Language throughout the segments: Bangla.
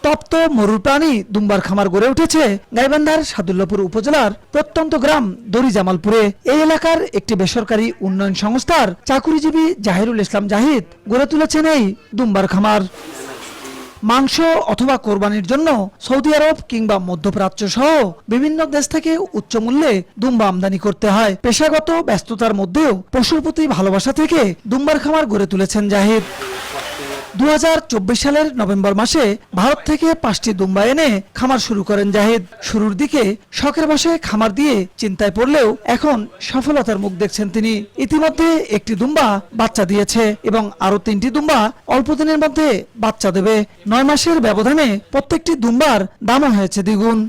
তপ্ত মরুর প্রাণী দুম্বার খামার গড়ে উঠেছে গাইবান্ধার সাদুল্লাপুর উপজেলার প্রত্যন্ত গ্রাম দড়ি জামালপুরে। এই এলাকার একটি বেসরকারি উন্নয়ন সংস্থার চাকুরিজীবী জাহিরুল ইসলাম জাহিদ গড়ে তুলেছেন এই দুম্বার খামার। মাংস অথবা কোরবানির জন্য সৌদি আরব কিংবা মধ্যপ্রাচ্য সহ বিভিন্ন দেশ থেকে উচ্চ মূল্যে দুম্বা আমদানি করতে হয়। পেশাগত ব্যস্ততার মধ্যেও পশুর প্রতি ভালোবাসা থেকে দুম্বার খামার গড়ে তুলেছেন জাহিদ। 2024 সালের নভেম্বর মাসে ভারত থেকে 5টি দুম্বা এনে খামার শুরু করেন জাহিদ। শুরুর দিকে শখের বশে খামার দিয়ে চিন্তায় পড়লেও এখন সফলতার মুখ দেখছেন তিনি। ইতিমধ্যে একটি দুম্বা বাচ্চা দিয়েছে এবং আরো 3টি দুম্বা অল্প দিনের মধ্যে বাচ্চা দেবে। 9 মাসের ব্যবধানে প্রত্যেকটি দুম্বার দামও হয়েছে দ্বিগুণ।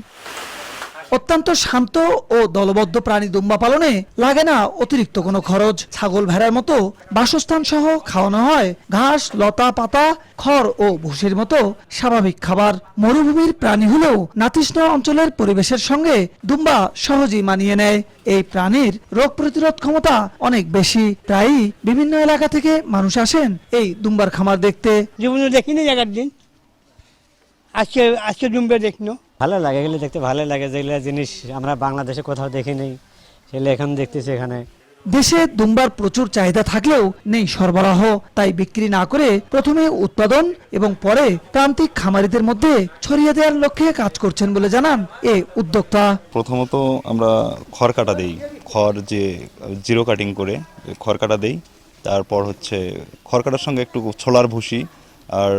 অত্যন্ত শান্ত ও দলবদ্ধ প্রাণী দুম্বা পালনে লাগে না অতিরিক্ত কোনো খরচ। ছাগল ভেড়ার মতো বাসস্থান সহ খাওয়ানো হয় ঘাস, লতা পাতা, খড় ও ভুসির মতো স্বাভাবিক খাবার। মরুভূমির প্রাণী হলেও নাতিশীতোষ্ণ অঞ্চলের পরিবেশের সঙ্গে দুম্বা সহজেই মানিয়ে নেয়। এই প্রাণীর রোগ প্রতিরোধ ক্ষমতা অনেক বেশি। প্রায়ই বিভিন্ন এলাকা থেকে মানুষ আসেন এই দুম্বার খামার দেখতে। জীবনে দেখিনি জায়গার দিন, আজকে দুম্বা দেখলো। ভালো লাগে, এগুলো দেখতে ভালো লাগে। যেগুলো জিনিস আমরা বাংলাদেশে কোথাও দেখিনি সেগুলো এখন দেখতেছি এখানে। দেশে দুম্বার প্রচুর চাহিদা থাকলেও নেই সরবরাহ, তাই বিক্রি না করে প্রথমে উৎপাদন এবং পরে প্রান্তিক খামারিদের মধ্যে ছড়িয়ে দেওয়ার লক্ষ্যে কাজ করছেন বলে জানান এই উদ্যোক্তা। প্রথমত আমরা খড় কাটা দেই, খড় যে জিরো কাটিং করে খড় কাটা দেই। তারপর হচ্ছে খড় কাটার সঙ্গে একটু ছোলার ভুসি আর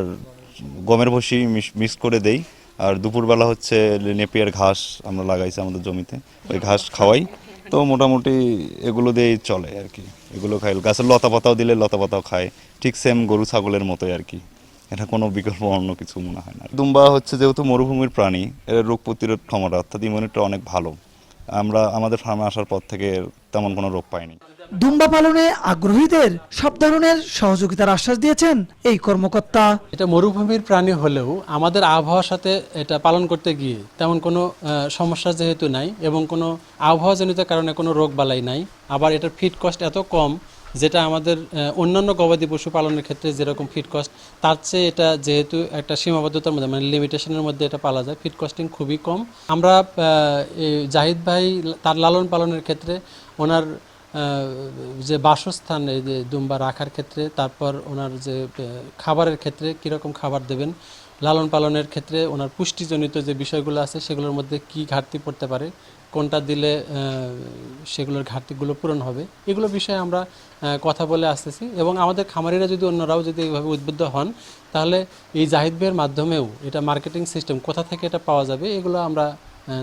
গমের ভুসি মিক্স করে দেই। আর দুপুরবেলা হচ্ছে নেপিয়ার ঘাস আমরা লাগাইছি আমাদের জমিতে, ওই ঘাস খাওয়াই। তো মোটামুটি এগুলো দিয়েই চলে আর কি। এগুলো খাই, গাছের লতা পাতাও দিলে লতা পাতাও খায়, ঠিক সেম গরু ছাগলের মতোই আর কি। এটা কোনো বিকল্প অন্য কিছু মনে হয় না। দুম্বা হচ্ছে যেহেতু মরুভূমির প্রাণী, এর রোগ প্রতিরোধ ক্ষমতা অর্থাৎ ইমিউনিটি অনেক ভালো। আমরা আমাদের ফার্মে আসার পর থেকে তেমন কোনো রোগ পাইনি। দুম্বা পালনে আগ্রহীদের সব ধরনের সহযোগিতার আশ্বাস দিয়েছেন এই কর্মকর্তা। এটা মরুভূমির প্রাণী হলেও আমাদের আবহাওয়ার সাথে এটা পালন করতে গিয়ে তেমন কোনো সমস্যা যেহেতু নাই এবং কোনো আবহাওয়াজনিত কারণে কোনো রোগ বালাই নাই। আবার এটার ফিড কস্ট এত কম, যেটা আমাদের অন্যান্য গবাদি পশু পালনের ক্ষেত্রে যেরকম ফিড কস্ট, তার চেয়ে এটা যেহেতু একটা সীমাবদ্ধতার মধ্যে মানে লিমিটেশনের মধ্যে এটা পালা যায়, ফিড কস্টিং খুবই কম। আমরা জাহিদ ভাই তার লালন পালনের ক্ষেত্রে ওনার যে বাসস্থান এই যে দুম্বা রাখার ক্ষেত্রে, তারপর ওনার যে খাবারের ক্ষেত্রে কীরকম খাবার দেবেন, লালন পালনের ক্ষেত্রে ওনার পুষ্টিজনিত যে বিষয়গুলো আছে সেগুলোর মধ্যে কি ঘাটতি পড়তে পারে, কোনটা দিলে সেগুলোর ঘাটতিগুলো পূরণ হবে, এগুলো বিষয়ে আমরা কথা বলে আসতেছি। এবং আমাদের খামারিরা যদি অন্যরাও যদি এইভাবে উদ্বুদ্ধ হন, তাহলে এই জাহিদ ভাইয়ের মাধ্যমেও এটা মার্কেটিং সিস্টেম কোথা থেকে এটা পাওয়া যাবে এগুলো আমরা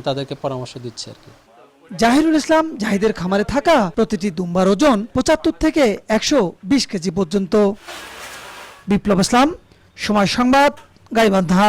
তাদেরকে পরামর্শ দিচ্ছি আর কি। জাহিরুল ইসলাম জাহিদের খামারে থাকা প্রতিটি দুম্বার ওজন 75 থেকে 120 কেজি পর্যন্ত। বিপ্লব ইসলাম, সময় সংবাদ, গাইবান্ধা।